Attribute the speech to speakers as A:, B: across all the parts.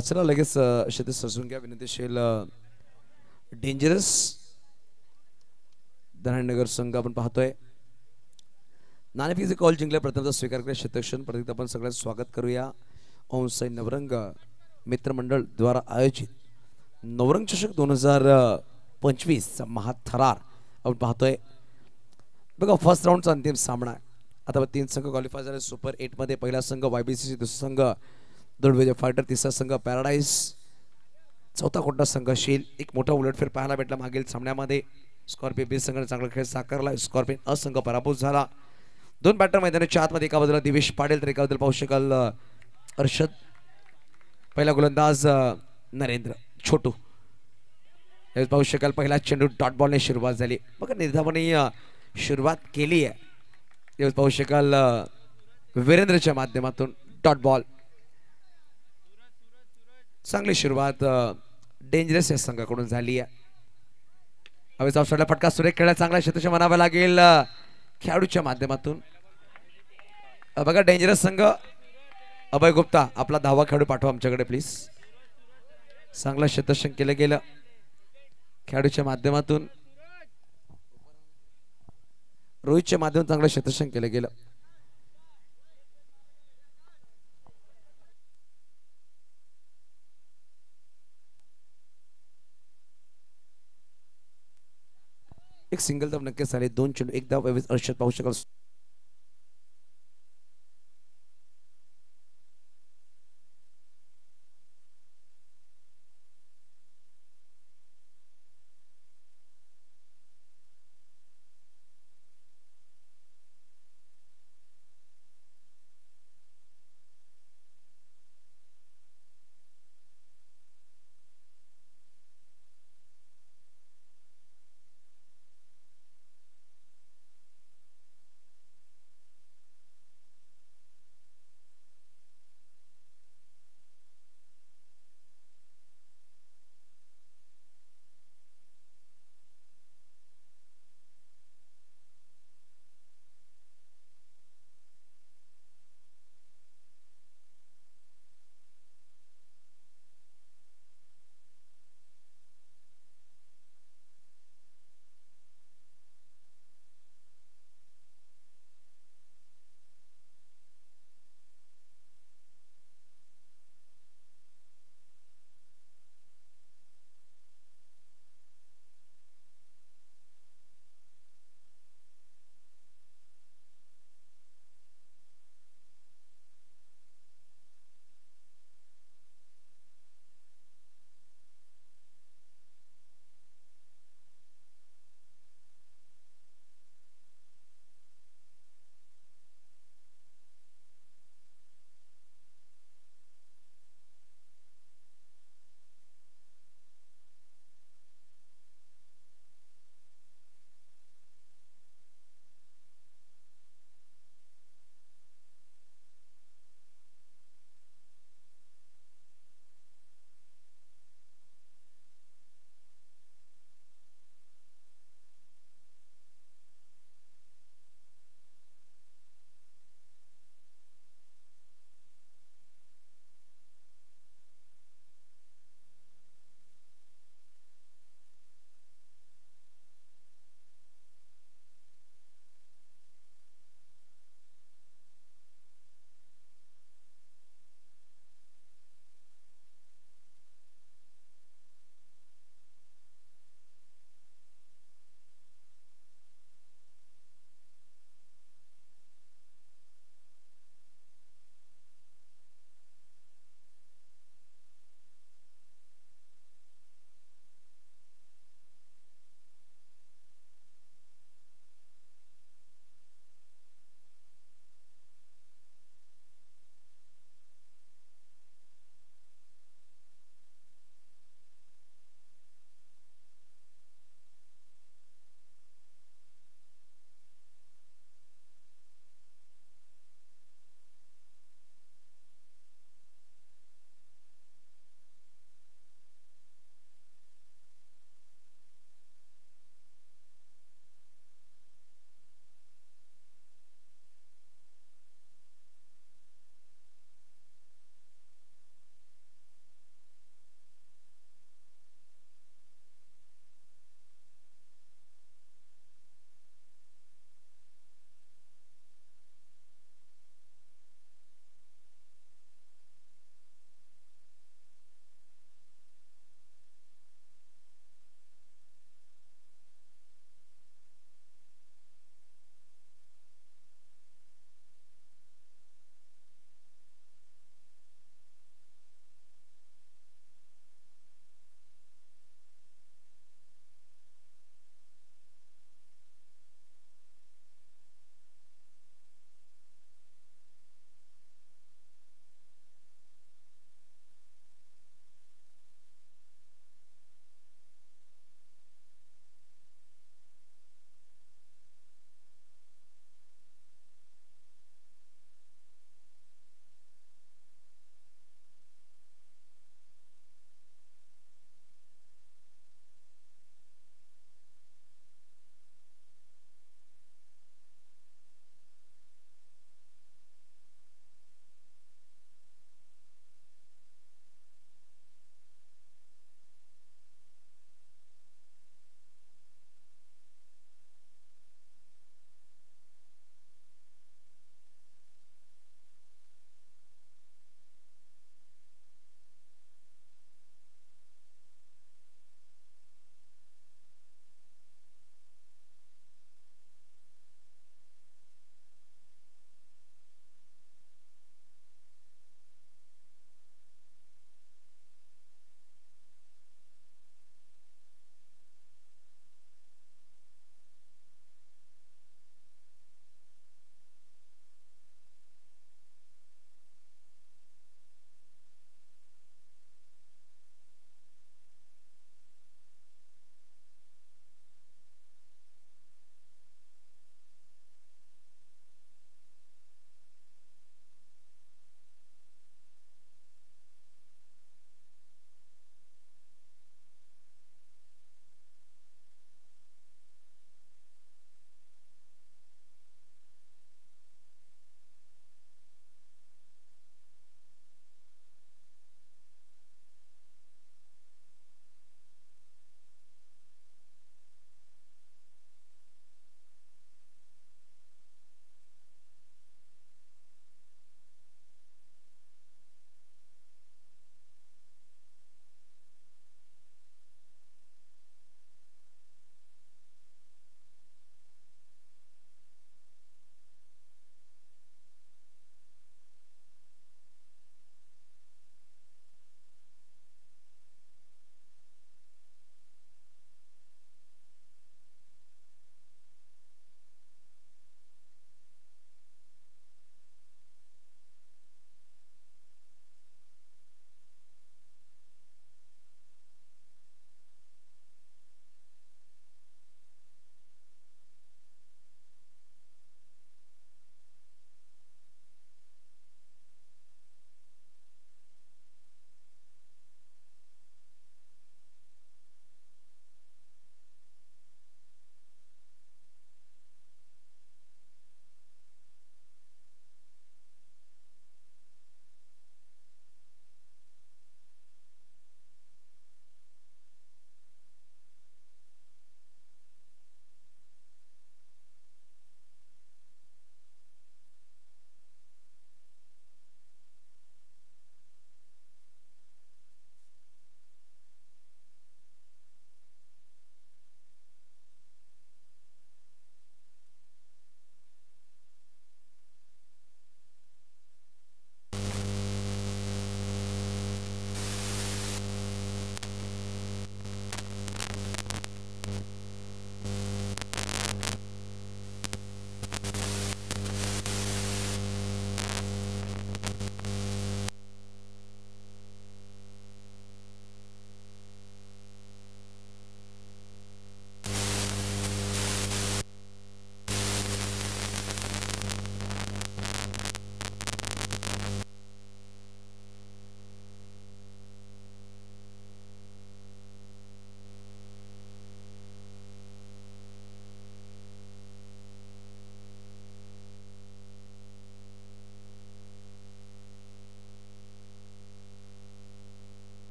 A: चला लगेच शेती सजून घ्या विनंतीशील डेंजरस धनानगर संघ आपण पाहतोय नाणेफेकीचे कॉल जिंकल्या प्रथमचा स्वीकार करूया शतक्षण प्रत्येक आपण सगळ्यांचं स्वागत करूया ओमसाई नवरंग मित्रमंडळ द्वारा आयोजित नवरंग चषक 2025 महाथरार आपण पाहतोय बघा फर्स्ट राऊंडचा अंतिम सामना आता 3 संघ क्वालिफाय झाले सुपर 8 मध्ये पहिला संघ YBC दुसरा संघ दडवेजे फायटर तिसरा संघ पॅराडाईज चौथा कोणता संघ शील एक मोठा उलटफेर पाहायला भेटला मागील सामन्यामध्ये स्कॉर्पियन बी संघाने चांगला खेळ साकारला स्कॉर्पियन असंघ पराभूत झाला दोन बॅटर मैदानाच्या आतमध्ये एका बाजूला दिवेश पाटील तर एका बाजूला पाहू शकाल अर्षद पहिला गोलंदाज नरेंद्र छोटू पाहू शकाल पहिला चेंडू डॉट बॉलने सुरुवात झाली बघा निर्धावाने सुरुवात केली आहे पाहू शकाल वीरेंद्रच्या माध्यमातून डॉट बॉल चांगली सुरुवात डेंजरस या संघाकडून झाली आहे हवेचा ऑफसाईडला फटका सुरेख खेळला चांगला क्षेत्रक्षण म्हणावा लागेल खेळाडूच्या माध्यमातून बघा डेंजरस संघ अभय गुप्ता आपला 10वा खेळाडू पाठवा आमच्याकडे प्लीज चांगला क्षेत्रक्षण केलं गेलं खेळाडूच्या माध्यमातून रोहितच्या माध्यमातून चांगलं क्षेत्रक्षण केलं गेलं एक सिंगल धाव नक्कीच झाले 2 चेंडू एक धाव अर्षद पाहू शकाल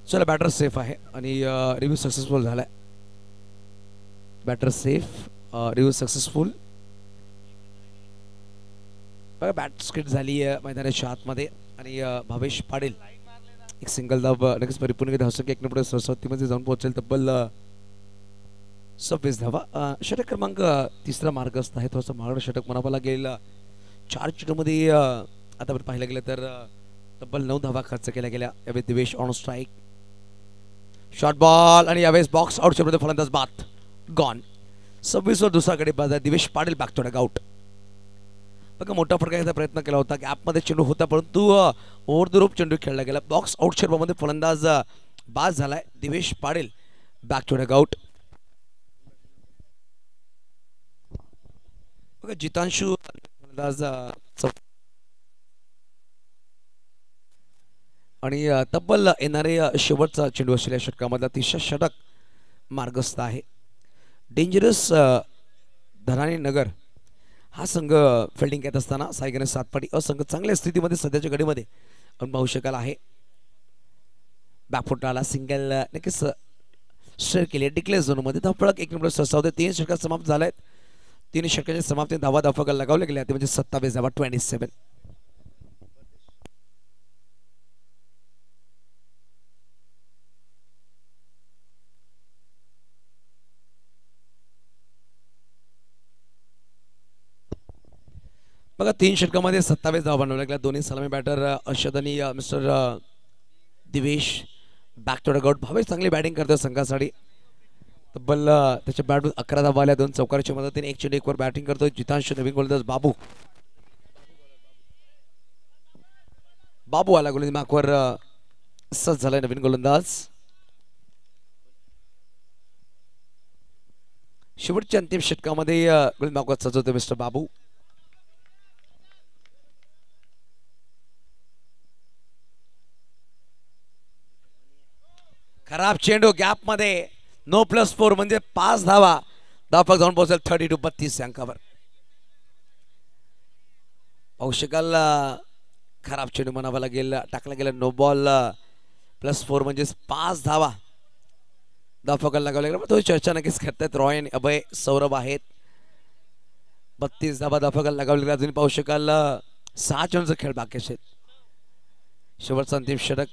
A: चला बॅटर सेफ आहे आणि रिव्ह्यू सक्सेसफुल झालाय. Batter safe, review successful. बघा बॅट स्किट झाली मैदानाच्या आतमध्ये आणि भावेश पाटील एक सिंगल धाव नक्कीच परिपूर्ण धावसंख्या 1 पुढे 67 मध्ये जाऊन पोहोचेल. तब्बल 26 धावा. षटक क्रमांक 3 मार्गस्थ आहे. थोडासा महागडं षटक म्हणावं गेलेला 4 चेंडूमध्ये आतापर्यंत पाहिलं गेलं तर तब्बल 9 धावा खर्च केल्या गेल्या. यावेळी Divesh on strike, short ball आणि यावेळेस बॉक्स आउटच्या विरुद्ध फलंदाज बाद गॉन. 26 वर दुसरा गडी बाद. Divesh Patil back to out. बघा मोठा फटका घ्यायचा प्रयत्न केला होता. गॅपमध्ये चेंडू होता परंतु ओव्हर द रोप चेंडू खेळला गेला. बॉक्स आउट क्षेत्रामध्ये फलंदाज बाद झालाय. Divesh Patil back to out. बघा जितांशू फलंदाज आणि तब्बल येणारे शेवटचा चेंडू असलेल्या षटकामधला 30 षटक मार्गस्थ आहे. डेंजरस धनानी नगर हा संघ फिल्डिंग घेत असताना साई गणेश सातपाडी असंघ चांगल्या स्थितीमध्ये सध्याच्या घडीमध्ये आपण पाहू शकाल आहे. बॅकफुटला सिंगल नक्कीच शेअर केली डिक्लेअर झोनमध्ये. धावफलक 1 नंबर 6 होते. 3 षटकात समाप्त झाले. 3 षटकाच्या समाप्तीने धावा धावफलक लगावले गेले ते म्हणजे 27 धावा 27. बघा 3 षटकामध्ये 27 धावा बनवल्या गेल्या. दोन्ही सलामी बॅटर अर्षद आणि mister Divesh back to out. Bhavesh चांगली बॅटिंग करतोय संघासाठी. तब्बल त्याच्या बॅटवर 11 धावा आल्या. 2 चौकाराच्या मदतीने 1 चेंडू 1 वर बॅटिंग करतोय जितांश. नवीन गोलंदाज बाबू आला गोलंदाज मार्कवर सच झालाय नवीन गोलंदाज. शेवटच्या अंतिम षटकामध्ये गोलंदाज मार्कवर सजवतोय मिस्टर बाबू. खराब चेंडू गॅप मध्ये. नो +4 म्हणजे 5 धावा. धावफलक जाऊन पोहोचेल 32 अंकावर. पाहू शकाल खराब चेंडू म्हणावा लागेल टाकला गेला. नो बॉल +4 म्हणजे 5 धावा धावफलक लगावला गेला. तो चर्चा नक्कीच करतायत. रॉयन, अभय, सौरभ आहेत. 32 धावा धावफलक लगावले गेला. अजून पाहू शकाल 6 चेंडूचा खेळ बाकी असेल. शेवटचा अंतिम षटक.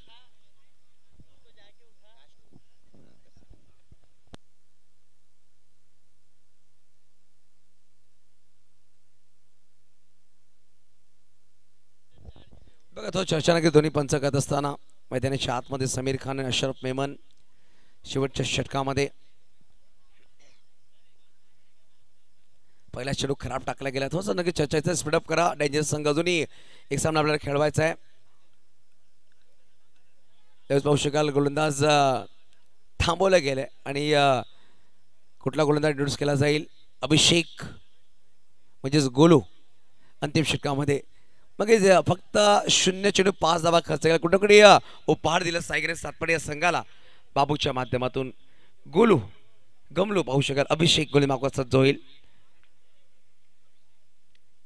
A: बघा तो चर्चा नक्की दोन्ही पंच करत असताना मैदानाच्या आतमध्ये समीर खान आणि अशरफ मेमन शेवटच्या षटकामध्ये. पहिला चेंडू खराब टाकला गेला. थोडासा नक्की चर्चा स्पीडअप करा. डेंजरस संघ अजूनही एक सामना आपल्याला खेळवायचा आहे. त्यावेळेस पाहू शकाल गोलंदाज थांबवले गेले आणि कुठला गोलंदाज इंट्रोड्यूस केला जाईल. अभिषेक म्हणजेच गोलू अंतिम षटकामध्ये. मग फक्त 0 चेंडू 5 धावा खर्च केला. कुठेकडे उपहार दिला साई गणेश सातपाडी या संघाला बाबूच्या माध्यमातून. गोलू गमलू पाहू शकाल. अभिषेक गोली मार्कवर सज्ज होईल.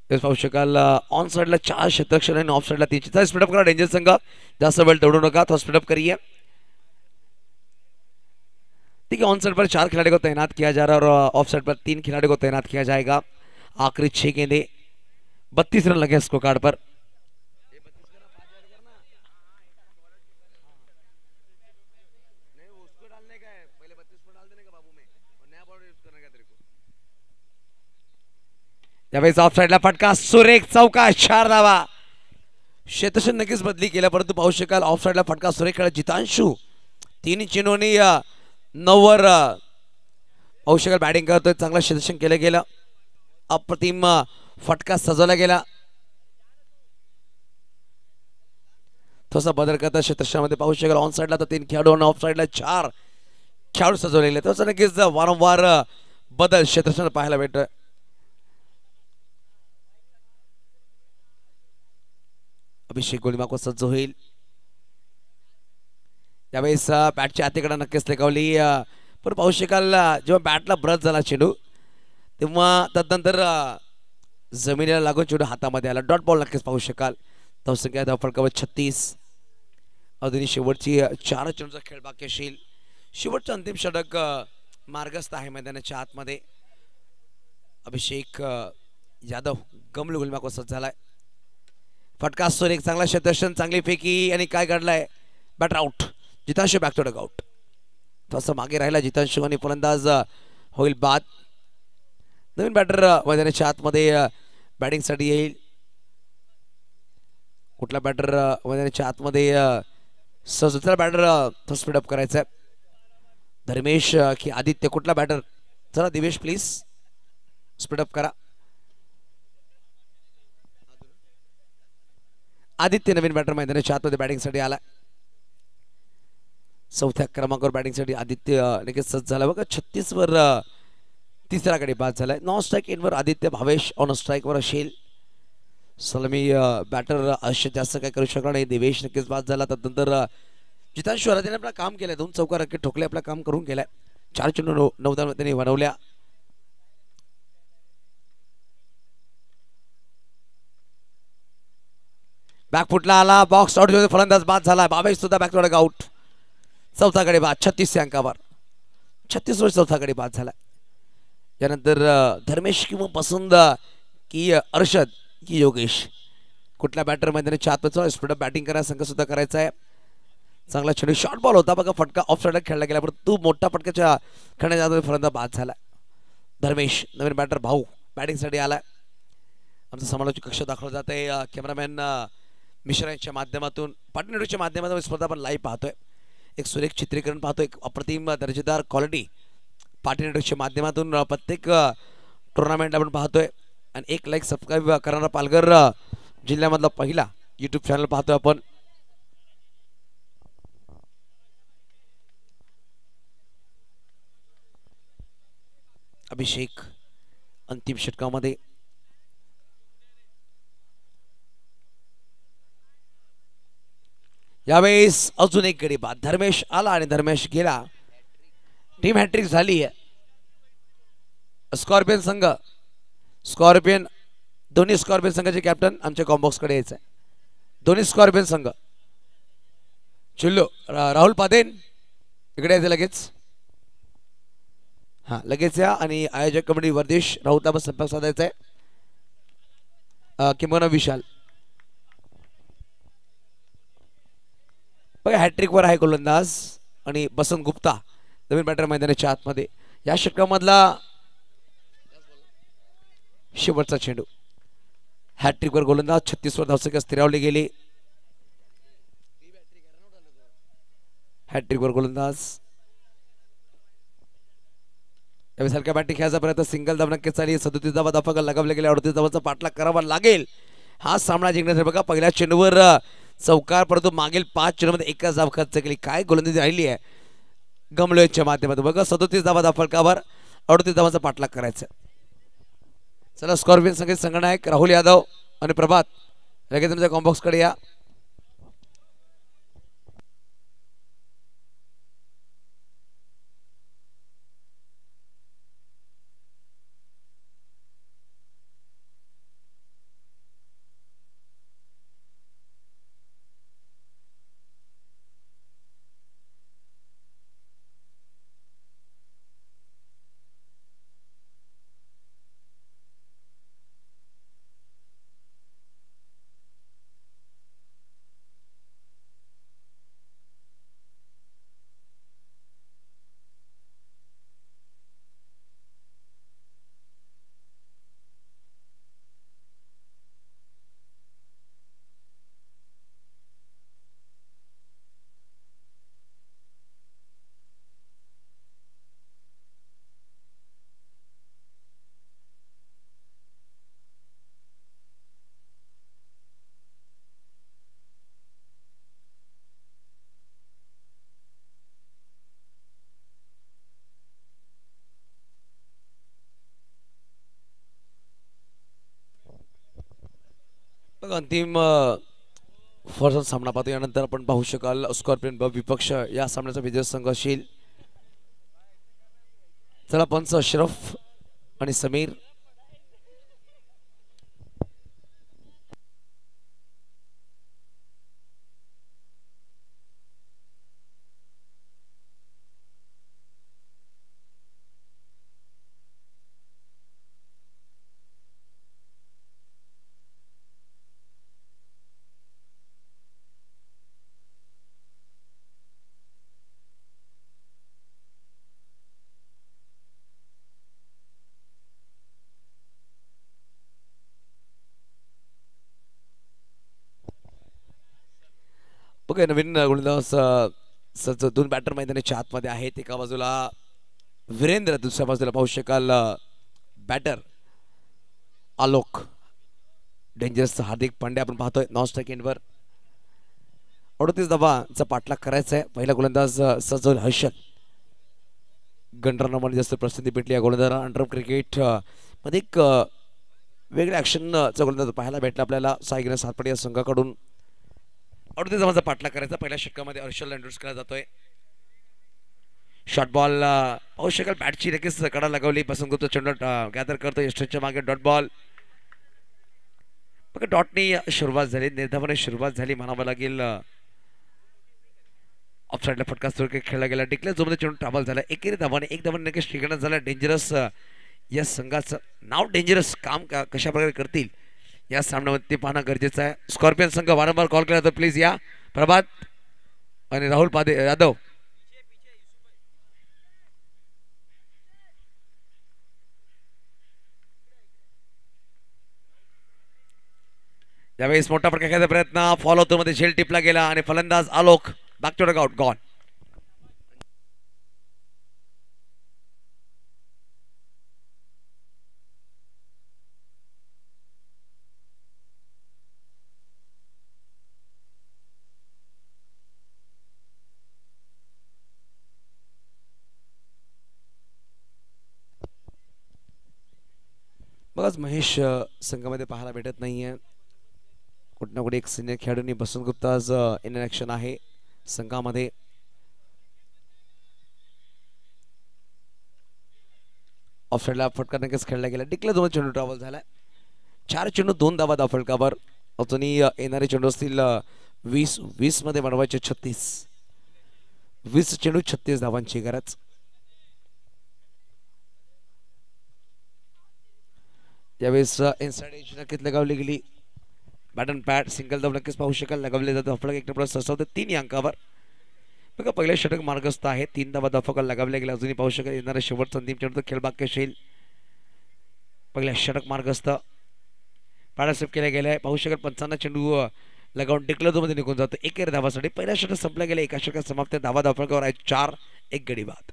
A: पाहू शकाल ऑन साइडला 4 क्षेत्ररक्षण आणि ऑफ साइडला 3. स्पीडअप करा डेंजर संघ. जास्त वेळ दौड़ू नका. थोड़ा स्पीडअप करिए. ठीक है. ऑन साइड पर 4 खिलाड़ी को तैनात किया जा रहा है और ऑफ साइड पर 3 खिलाड़ी को तैनात किया जाएगा. आखिरी 6 गेंदे 32 रन लगे स्कोर कार्ड पर. यावेळेस ऑफ साइडला फटका. सुरेख चौका. 4 धावा. क्षेत्रक्षण नक्कीच बदली केल्या परंतु पाहू शकाल ऑफ साइडला फटका सुरेख खेळा. जितांशू 3 चेंडूंनी 9 वर पाहू शकाल बॅटिंग करतोय. चांगला क्षेत्रक्षण केलं गेलं. अप्रतिम फटका सजवला गेला. थोडासा बदल करता क्षेत्रक्षणामध्ये पाहू शकाल ऑन साइडला तर 3 खेळाडू आणि ऑफ साइडला 4 खेळाडू सजवले गेले. तसं नक्कीच वारंवार बदल क्षेत्रक्षण पाहायला भेटतोय. अभिषेक गोली मार्कवर सज्ज होईल. यावेळेस बॅटच्या हातीकडे नक्कीच लेखावली पण पाहू शकाल जेव्हा बॅटला ब्रश झाला चेंडू तेव्हा तदनंतर जमिनीला लागून चेंडू हातामध्ये आला. डॉट बॉल नक्कीच पाहू शकाल. धावसंख्या धावफलकावर 36. अजूनही शेवटची 4 चेंडूचा खेळ बाकी असेल. शेवटचं अंतिम षटक मार्गस्थ आहे मैदानाच्या आतमध्ये. अभिषेक यादव गमलू गुलमाक वसत झालाय. फटका असतो एक चांगला क्षेत्ररक्षण, चांगली फेकी आणि काय घडलाय, batter out. Jitanshu back to dugout. थोडासा मागे राहिला जितांशू आणि फलंदाज होईल बाद. नवीन बॅटर मैदानाच्या आतमध्ये बॅटिंगसाठी येईल. कुठला बॅटर मैदानाच्या आतमध्ये दुसरा बॅटर स्पीडअप करायचा आहे. धर्मेश की आदित्य, कुठला बॅटर? चला दिवेश प्लीज स्पीडअप करा. आदित्य नवीन बॅटर मैदानाच्या आतमध्ये बॅटिंगसाठी आला. 4थ्या क्रमांकावर बॅटिंगसाठी आदित्य लगेच सज्ज झाला बघा. 36 वर तिसरा गडी बाद झालाय. नॉन स्ट्राईक इनवर आदित्य. भावेश ऑन स्ट्राईक वर असेल. सलमी बॅटर अवश्य जास्त काय करू शकणार नाही. देवेश नक्कीच बाद झाला. त्यानंतर जितांशू त्याने आपलं काम केलंय. 2 चौका रकेट ठोकले, आपलं काम करून गेलाय. 4 चेंडू 9 धावा त्यांनी बनवल्या. बॅकफुटला आला, बॉक्स आउट. फलंदाज बाद झाला. भावेश सुद्धा बॅक टू डग आउट. 4था गडी बाद 36 अंकावर. 36 वर 4था गडी बाद झाला. यानंतर धर्मेश किंवा पसंद की अर्षद की योगेश, कुठल्या बॅटर मैदानाच्या आतमध्ये स्पीडअप बॅटिंग करा. संघ सुद्धा करायचा आहे. चांगला चेंडू शॉर्ट बॉल होता बघा. फटका ऑफ साइड खेळला गेला, पण तू मोठा फटक्याच्या खेळण्याच्या फलंदाज बाद झाला. धर्मेश नवीन बॅटर भाऊ बॅटिंगसाठी आलाय. आमचं समालोचक कक्ष दाखवलं जात आहे. कॅमेरामॅन मिश्रा यांच्या माध्यमातून, पाटणेडूच्या माध्यमातून स्पर्धा आपण लाईव्ह पाहतोय. एक सुरेख चित्रीकरण पाहतोय. एक अप्रतिम दर्जेदार क्वालिटी पाटणेडूच्या माध्यमातून प्रत्येक टुर्नामेंट आपण पाहतोय. आणि 1 लाईक सबस्क्राईब करणारा पालघर जिल्ह्यामधला पहिला यूट्यूब चॅनल पाहतोय आपण. अभिषेक अंतिम षटकामध्ये. यावेळेस अजून एक गडी बाद. धर्मेश आला आणि धर्मेश गेला. टीम हॅट्रिक झाली आहे. स्कॉर्पियन संघ, स्कॉर्पियन दोन्ही स्कॉर्पियन संघाचे कॅप्टन आमच्या कॉम्बॉक्सकडे यायचं आहे. दोन्ही स्कॉर्पियन संघ. चिल्लो राहुल पादेन इकडे यायचं लगेच. हा लगेच या. आणि आयोजक कमिटी वर्देश राहुलला संपर्क साधायचा आहे. किंवा विशाल बघा हॅट्रिक वर आहे गोलंदाज. आणि बसंत गुप्ता नवीन बॅटर मैदानाच्या आतमध्ये. या षटकामधला शेवटचा चेंडू. हॅट्रिक वर गोलंदाज. 36 वर धावसंख्या स्थिरावली गेली. हॅट्रिक वर गोलंदाज. यावेळी हलक्या बॅटिंग खेळायचा प्रयत्न. सिंगल धाव नक्कीच चालली. 37 धावा धाफा लगावले गेले. 38 धावांचा पाठलाग करावा लागेल हा सामना जिंकण्यासाठी. बघा पहिल्या चेंडूवर चौकार, परंतु मागील 5 चेंडूमध्ये एकच धाव खर्च केली. काय गोलंदाजी राहिली आहे गमलो यांच्या माध्यमातून. बघा 37 धावा धाफलकावर 38 धावांचा पाठलाग करायचा. चला स्कॉर्पियन संघाचे संघनायक राहुल यादव आणि प्रभात लगेच तुमच्या कॉम्बॉक्सकडे या. बघा अंतिम फर्स्ट सामना पाहतो. यानंतर आपण पाहू शकाल स्कॉर्पियन ब विपक्ष या सामन्याचा विजय संघ असेल. चला पंच अशरफ आणि समीर. बघा नवीन गोलंदाज दोन बॅटर मैदानाच्या आतमध्ये आहेत. एका बाजूला वीरेंद्र, दुसऱ्या बाजूला पाहू शकाल बॅटर आलोक. डेंजरस हार्दिक पांड्या आपण पाहतोय नॉन स्ट्राइक एंडवर. 38 धावांचा पाठलाग करायचा आहे. पहिला गोलंदाज सजल हर्षल. गणरानामध्ये जास्त प्रसिद्धी भेटली या गोलंदाजाला. अंडर क्रिकेट मध्ये एक वेगळ्या ॲक्शनचा गोलंदाज पाहायला भेटला आपल्याला सायगिरा सातपाडी या संघाकडून. 38 धावांचा पाठलाग करायचा. पहिल्या षटकामध्ये हर्षल इंट्रोड्यूस केला जातोय. शॉर्ट बॉल पाहू शकाल बॅटची लगेच कडा लगावली. पसंत करतो चेंडू गॅदर करतो यष्टीच्या मागे डॉट बॉल. बघा डॉटनी सुरुवात झाली, निर्धावाने सुरुवात झाली म्हणावं लागेल. ऑफ साईडला फटका सुरू खेळला गेला. डिक्लेअर जोमध्ये चेंडू ट्रॅव्हल झाला. एकेरी धावाने एक धावाने नक्कीच ठिकाण झाला. डेंजरस या संघाचं नाव डेंजरस काम कशा प्रकारे करतील या सामन्यामध्ये ते पाहणं गरजेचं आहे. स्कॉर्पियन संघ वारंवार कॉल केला तर प्लीज या. प्रभात आणि राहुल पादे यादव यावेळेस मोठा फटका खेळायचा प्रयत्न फॉलो होतो मध्ये झेल टिपला गेला आणि फलंदाज Alok back to dugout gone. बघाच महेश संघामध्ये पाहायला भेटत नाहीये. कुठे ना कुठे एक सिनियर खेळाडूंनी बसंत गुप्ता आज इन ॲक्शन आहे संघामध्ये. ऑफ साईडला फटका नक्कीच खेळला गेला. डिक्लेअर दोन चेंडू ट्रॅव्हल झाला. 4 चेंडू 2 धावा धाव फलकावर. अजूनही येणारे चेंडू असतील 20 मध्ये बनवायचे 36. 20 चेंडू 36 धावांची गरज. यावेळेस इनसाइड एज नक्कीच लगावली गेली. बॅट अँड पॅड सिंगल धाव नक्कीच पाहू शकाल लगावले जातं. फलक एक नंबर ससावतं 3 अंकावर. बघा पहिल्या षटक मार्गस्थ आहे. 3 धावा धावफलक लगावले गेले. अजूनही पाहू शकाल येणारा शेवटचा अंतिम चेंडू खेळ बाकी येईल. पहिल्या षटक मार्गस्थ पॅडास्टेप केला गेलाय. पाहू शकाल 55 चेंडू लगावून टिकलं मध्ये निघून जातो. एकेरी धावासाठी पहिल्या षटक संपला गेला. एका षटकात समाप्त. धावा धावफलकावर आहे 4. एक गडी बाद.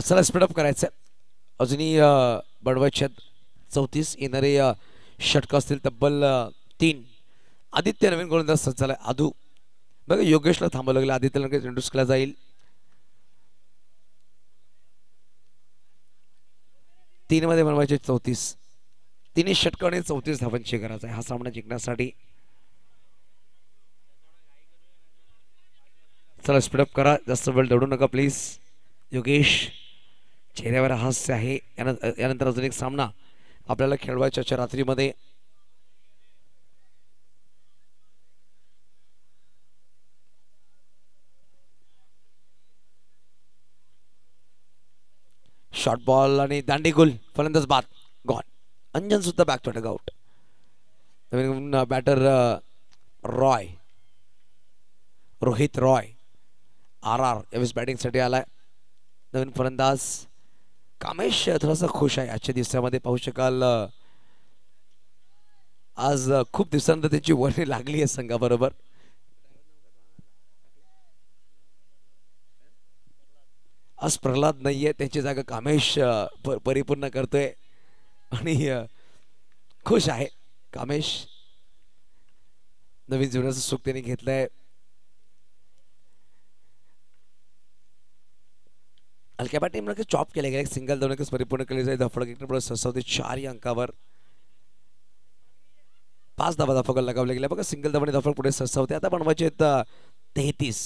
A: चला स्पीडअप करायचं आहे. अजूनही बडवायचे 34. येणारे षटक असतील तब्बल 3. आदित्य नवीन गोलंदाज सज्ज झालाय. आदू बघा योगेशला थांबवलं गेलं. आदित्यला इंट्रोड्यूस केला जाईल. 3 मध्ये बनवायचे 34. 3 षटक आणि 34 धावांची गरज आहे हा सामना जिंकण्यासाठी. चला स्पीडअप करा. जास्त वेळ दौडू नका प्लीज. योगेश चेहऱ्यावर हास्य आहे. यानंतर अजून एक सामना आपल्याला खेळवायच्या रात्रीमध्ये. शॉर्ट बॉल आणि दांडी गोल. फलंदाज बाद गॉन. अंजन सुद्धा बॅक टू डगआउट. नवीन बॅटर रॉय रोहित रॉय RR यावेळेस बॅटिंगसाठी आलाय. नवीन फलंदाज कामेश थोडासा खुश आहे आजच्या दिवसामध्ये. पाहू शकाल आज खूप दिवसानंतर त्याची वर्णी लागली आहे संघाबरोबर. आज प्रल्हाद नाहीये. त्याची जागा कामेश परिपूर्ण करतोय आणि खुश आहे कामेश. नवीन जीवनाचं सुख त्याने घेतलंय. हलक्या बॅटिंग चॉप केले गेले. सिंगल दोन परिपूर्ण केले जाईल. धफडक एक नंबर ससावते 4 अंकावर. 5 धावा धावफलक लगावले गेले. बघा सिंगल धावाने धावफलक पुढे ससावते. आता बनवायचे आहेत 33.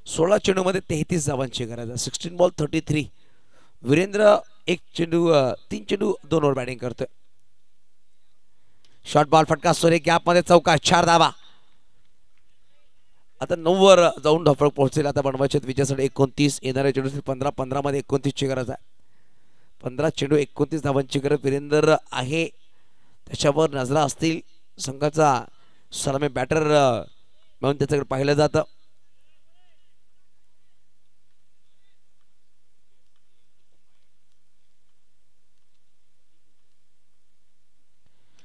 A: 16 चेंडूमध्ये 33 धावांची गरज आहे. 16 बॉल 33. वीरेंद्र 3 चेंडू 2 ओव्हर बॅटिंग करतोय. शॉर्ट बॉल फटका सोरे गॅप मध्ये चौका 4 धावा. आता 9 वर जाऊन धावफलक पोहोचेल. आता बनवायचे विजयासाठी 29. येणाऱ्या चेंडू 15 मध्ये 29 ची गरज आहे. 15 चेंडू 29 धावांची गरज वीरेंद्र आहे. त्याच्यावर नजरा असतील. संघाचा सलामी बॅटर म्हणून त्याच्याकडे पाहिलं जातं.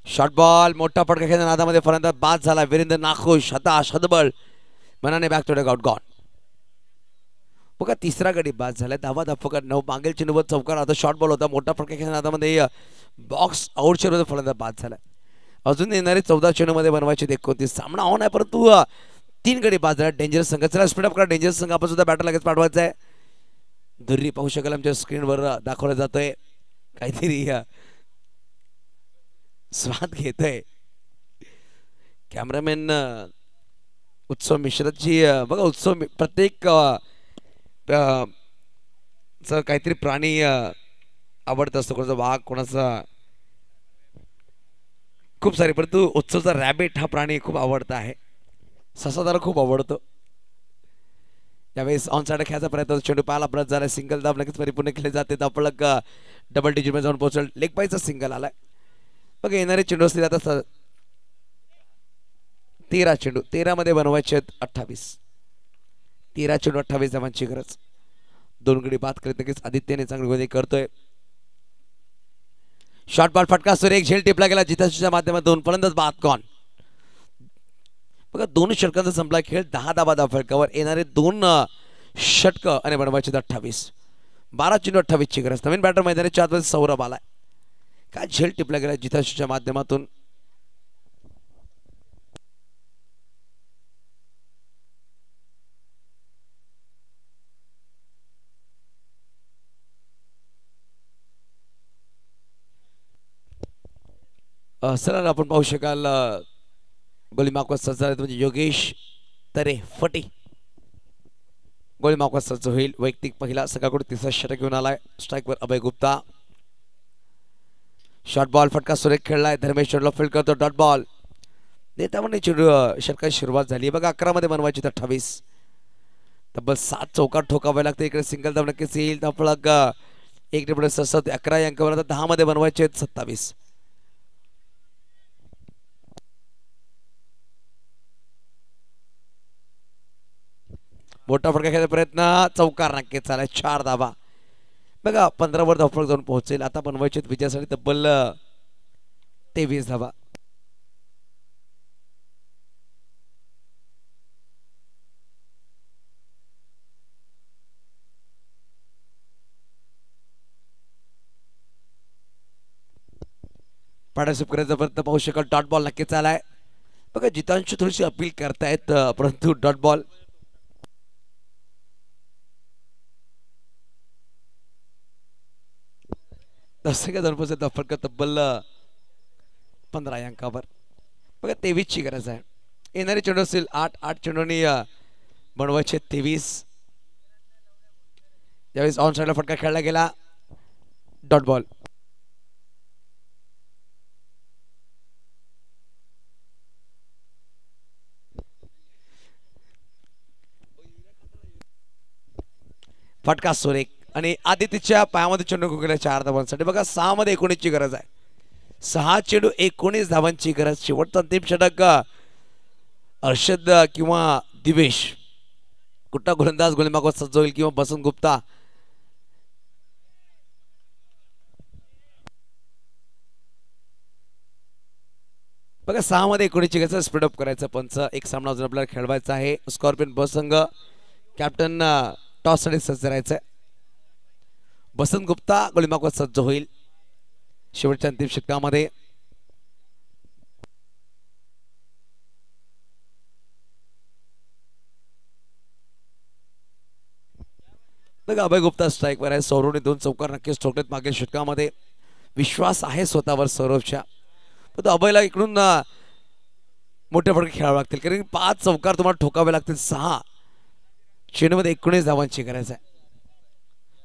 A: शॉर्ट बॉल मोठा फटका खेळण्या नादामध्ये फलंदाज बाद झाला. वीरेंद्र नाखुश, हताश, हतबल मनाने बॅक टू आउट गॉन. बघा तिसरा गडी बाद झाला. धावा धाफकर 9 मागील चेंडूवर चौकार आता शॉर्ट बॉल होता. मोठा फटका खेळण्या नादामध्ये बॉक्स आउटच्या मध्ये फलंदाज बाद झाला. अजून येणारे 14 चेंडूमध्ये बनवायचे 29. सामना ऑन आहे परंतु 3 गडी बाद झाला. डेंजरस संघ चला स्पीड अप करा. डेंजरस संघ आपण सुद्धा बॅटर लगेच पाठवायचा आहे. दुर्री पाहू शकाल आमच्या स्क्रीनवर दाखवला जातोय. काहीतरी स्वाद घेतोय कॅमेरामॅन उत्सव मिश्राची. बघा उत्सव प्रत्येक काहीतरी प्राणी आवडत असतो. कोणाचा वाघ, कोणाचा खूप सारे, परंतु उत्सवचा रॅबिट हा प्राणी खूप आवडता आहे. ससा त्याला खूप आवडतो. यावेळेस ऑन साइड खेळायचा प्रयत्न. चेंडू पाहायला ब्रश झाला. सिंगल दाब लगेच परिपूर्ण केले जाते. धावफलक डबल डिजिट मध्ये जाऊन पोहोचल. लेग बायचा सिंगल आलाय. बघा येणारे चेंडू असतील आता 13 चेंडू 13 मध्ये बनवायचे 28. 13 चेंडू 28 धावांची गरज. 2 गडी बाद करीत नक्कीच आदित्यने चांगली गोष्ट करतोय. शॉर्ट बॉल फटका सुरेख एक झेल टिपला गेला. जिताच्या माध्यमातून फलंदाज बाद गॉन. बघा 2 षटकांचा संपला खेळ. 10 धावा धावफलकावर. येणारे 2 षटक आणि बनवायचे 28. 12 चेंडू 28 ची गरज. नवीन बॅटर मैदानाच्या आतमध्ये सौरभ आलाय. काय झेल टिपला गेला जिताच्या माध्यमातून. सर आपण पाहू शकाल गोली मार्कवर सज्ज झाले म्हणजे योगेश तरे फटी गोली मार्कवर सज्ज होईल. वैयक्तिक पहिला सकाळकडून तिसरा षटक घेऊन आलाय. स्ट्राईकवर अभय गुप्ता. शॉर्ट बॉल फटका सुरेख खेळलाय. धर्मेश चेंडूला फील्ड करतो. डॉट बॉल देतामध्ये चेंडू षटकाची सुरुवात झाली. बघा 11 मध्ये बनवायची 28. तब्बल 7 चौकार ठोकावे लागते. इकडे सिंगल धाव नक्कीच येईल. धावफलक 1 11 अंकावर. आता 10 मध्ये बनवायचे 27. मोठा फटका खेळायचा प्रयत्न. चौकार नक्कीच चालाय. 4 धावा. बघा 15 वर धावफलक जाऊन पोहोचेल. आता बनवायचे विजयासाठी तब्बल 23 धावा. पार्टनरशिप करायचा प्रयत्न पाहू शकाल. डॉट बॉल नक्कीच आलाय. बघा जितांशी थोडीशी अपील करतायत परंतु डॉट बॉल. धावफलक तब्बल 15 अंकावर. बघा 23 ची गरज आहे. येणारे चेंडू असतील 8 चेंडूंनी बनवायचे 23. यावेळेस ऑन साइडला फटका खेळला गेला. Dot ball. फटका सुरेख आणि आदित्यच्या पायामध्ये चेंडू गेला 4 धावांसाठी. बघा 6 मध्ये 19 ची गरज आहे. 6 चेंडू 19 धावांची गरज. शेवटचा अंतिम षटक अर्षद किंवा दिवेश कुठला गोलंदाज गोलंदाबाद सज्ज होईल किंवा बसंत गुप्ता. बघा 6 मध्ये 19 ची गरज. स्पीड अप करायचं पंच. एक सामना अजून आपल्याला खेळवायचा आहे. स्कॉर्पियन बसंग कॅप्टन टॉस साठी सज्ज राहायचं. बसंत गुप्ता गोलंदाबाद सज्ज होईल शेवटच्या अंतिम षटकामध्ये. बघा अभय गुप्ता स्ट्राईक वर आहे. सौरवने 2 चौकार नक्कीच ठोकलेत मागील षटकामध्ये. विश्वास आहे स्वतःवर सौरभच्या. पण अभयला इकडून मोठ्या फटके खेळावे लागतील कारण 5 चौकार तुम्हाला ठोकावे लागतील. 6 चेंडूमध्ये 19 धावांची गरज आहे.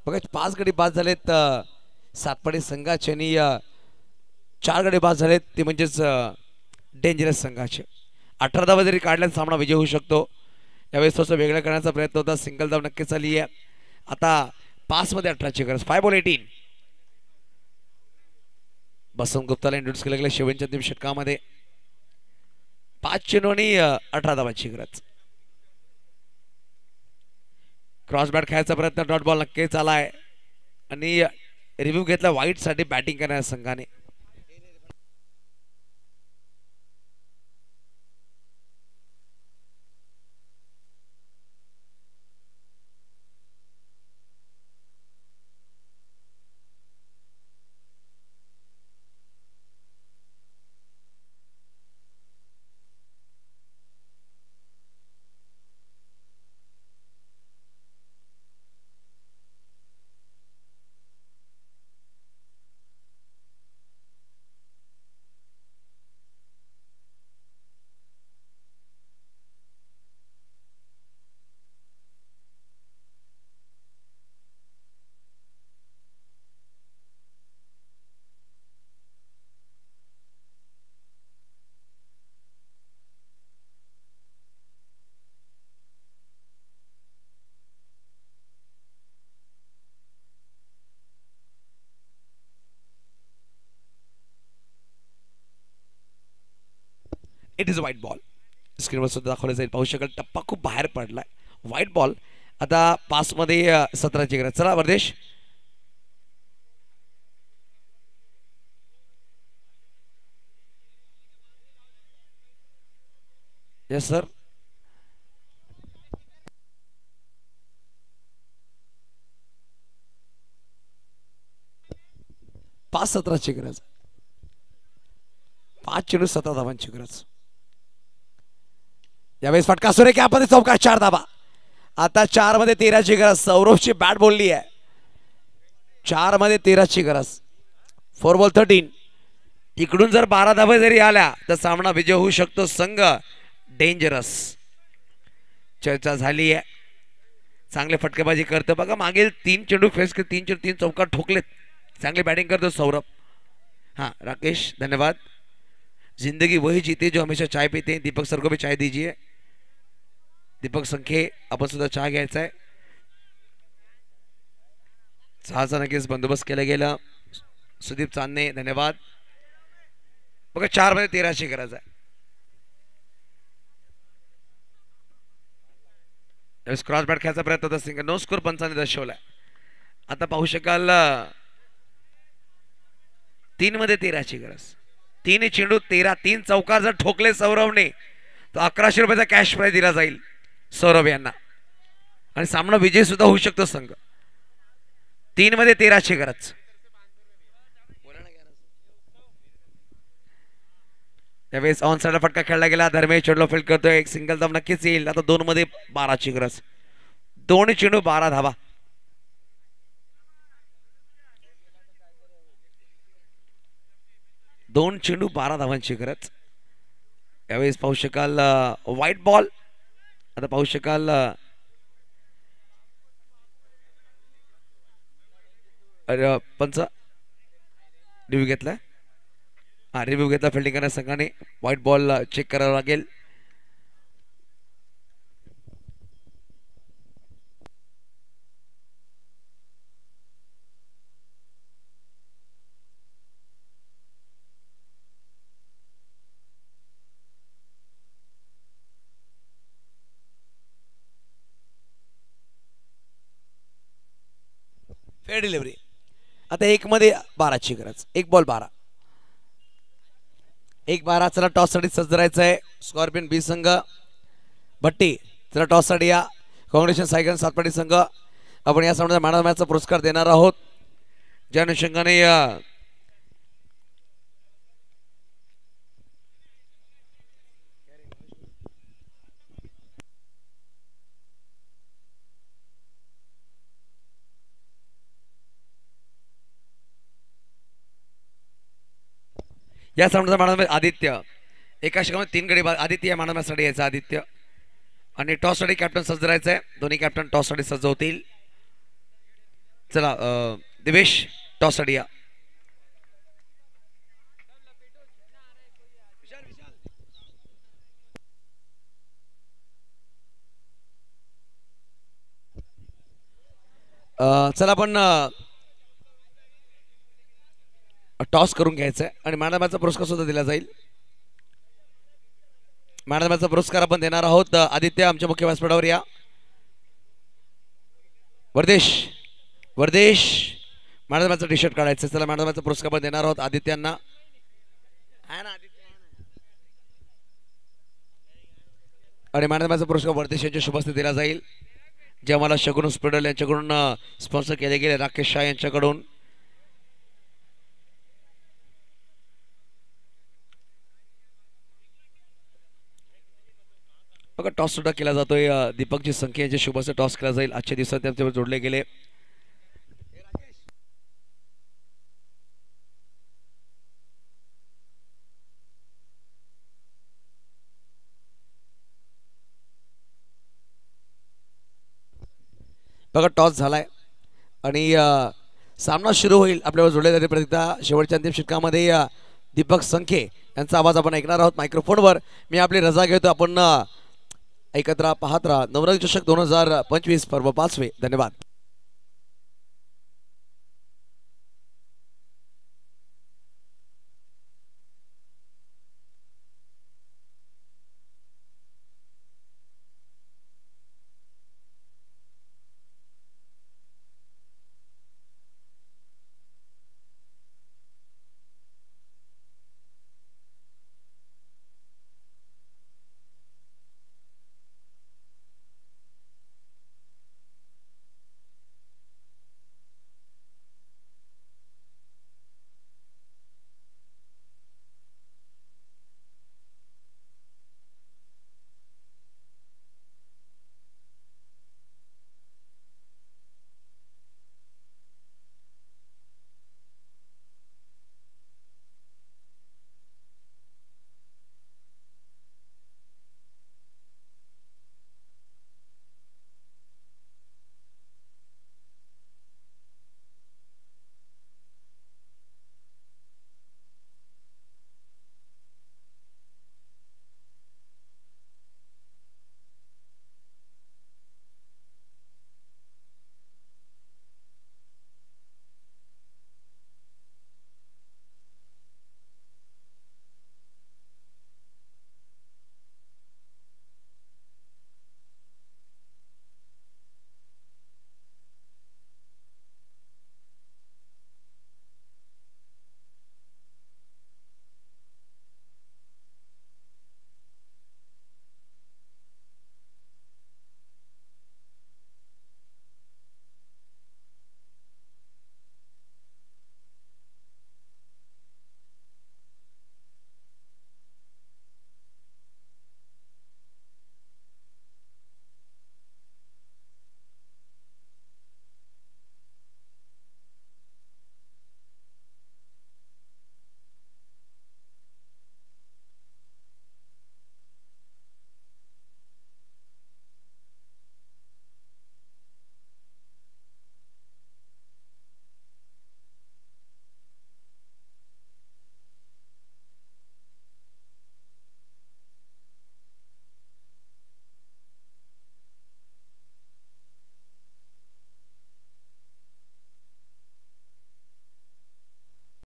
A: बघा 5 गडी बाद झालेत सातपाडी संघाचे आणि 4 गडी बाद झालेत ते म्हणजेच डेंजरस संघाचे. 18 धावा जरी काढल्यास सामना विजय होऊ शकतो. यावेळेस थोडंसं वेगळं करण्याचा प्रयत्न होता. सिंगल धाव नक्कीच आली आहे. आता 5 मध्ये 18ची गरज. 5 बॉल 18. बसंत गुप्ताला इंट्रोड्यूस केलं गेलं शेवटच्या अंतिम षटकामध्ये. 5 चेंडू आणि 18 धावांची गरज. क्रॉस बॅट खेळायचा प्रयत्न, डॉट बॉल नक्कीच आलाय आणि रिव्ह्यू घेतला वाईट साठी बॅटिंग करण्याच्या संघाने. It is white ball. स्क्रीनवर सुद्धा दाखवलं जाईल, पाहू शकाल टप्पा खूप बाहेर पडलाय. White ball. आता 5 मध्ये 17ची गरज. चला वर्देश. Yes sir. 5-17ची गरज. 5 चेंडू 17 धावांची गरज. यावेळेस फटका सुरेख चौका 4 धाबा. आता 4 मध्ये 13ची गरज. सौरभची बॅट बोलली आहे. 4 मध्ये 13ची गरज. 4 बॉल 13. इकडून जर 12 धावा जरी आल्या तर सामना विजय होऊ शकतो. संघ डेंजरस. चर्चा झाली आहे. चांगले फटकेबाजी करतो बघा. मागील 3 चेंडू फेस के 3 चेंडू 3 चौका ठोकलेत. चांगली बॅटिंग करतो सौरभ. हाँ राकेश धन्यवाद. जिंदगी वही जीते जो हमेशा चाय पीते हैं. दीपक सर को भी चाय दीजिए. दीपक संखे आपण सुद्धा चहा घ्यायचा आहे. चहाचा नक्कीच बंदोबस्त केला गेला. सुदीप चांदणे धन्यवाद. बघा 4 मध्ये 13ची गरज आहे. क्रॉस बॅट खेळायचा प्रयत्न होता. सिंगल नो स्कोर पंचाने दर्शवलाय. आता पाहू शकाल 3 मध्ये 13ची गरज. 3 चेंडू 13. 3 चौकार जर ठोकले सौरभने तर 1100 रुपयाचा कॅश प्राइज दिला जाईल सौरभ यांना आणि सामना विजय सुद्धा होऊ शकतो संघ. 3 मध्ये 13ची गरज. त्यावेळेस ऑन साइड फटका खेळला गेला. धर्मेश चेंडू फील्ड करतोय. एक सिंगल धाव नक्कीच येईल. आता 2 मध्ये 12ची गरज. 2 चेंडू 12 धावा. 2 चेंडू 12 धावांची गरज. यावेळेस पाहू शकाल व्हाईट बॉल. आता पाहू शकाल पंच रिव्ह्यू घेतलाय. हा रिव्ह्यू घेतला. फिल्डिंग करण्या संघाने व्हाईट बॉल चेक करावा लागेल. Fair delivery. आता 1 मध्ये 12ची गरज. 1 बॉल 12. 1-12. चला टॉस साठी सज्ज राहायचं आहे. स्कॉर्पियन बी संघ. भट्टी चला टॉस साठी या. काँग्रेशन सायगन सातपाडी संघ. आपण या सामन्यात मॅन ऑफ मॅचचा पुरस्कार देणार आहोत. ज्या अनुषंगाने या सामन्याचा मॅन आदित्य. एका षटकामध्ये 3 गडी बाद. आदित्य या मॅन ऑफ मॅचसाठी यायचा. आदित्य आणि टॉस साठी कॅप्टन सज्ज राहायचं आहे. दोन्ही कॅप्टन टॉस साठी सज्ज होतील. चला दिवेश टॉस साठी या. चला आपण टॉस करून घ्यायचं आहे आणि मॅडमचा पुरस्कार सुद्धा दिला जाईल. मॅडमचा पुरस्कार आपण देणार आहोत. आदित्य आमच्या मुख्य व्यासपीठावर या. वर्देश वर्देश मॅडमचा टी शर्ट काढायचं. चला मॅडमचा पुरस्कार आपण देणार आहोत आदित्यांना. आणि मॅडमचा पुरस्कार वर्देश यांच्या शुभ हस्ते दिला जाईल. जे आम्हाला शगुन हॉस्पिटल यांच्याकडून स्पॉन्सर केले गेले, राकेश शाह यांच्याकडून. बघा टॉस सुद्धा केला जातोय. दीपकजी संख्या यांच्या शुभ हस्ते टॉस केला जाईल. आजच्या दिवसात त्यांच्यावर जोडले गेले. बघा टॉस झालाय आणि सामना सुरू होईल. आपल्यावर जोडले जाते प्रतिता शेवटच्या अंतिम षटकामध्ये दीपक संखे यांचा आवाज आपण ऐकणार आहोत मायक्रोफोनवर. मी आपली रजा घेतो. आपण ऐकत राहा, पाहत राहा नवरंग चषक 2025 पर्व 5वे. धन्यवाद.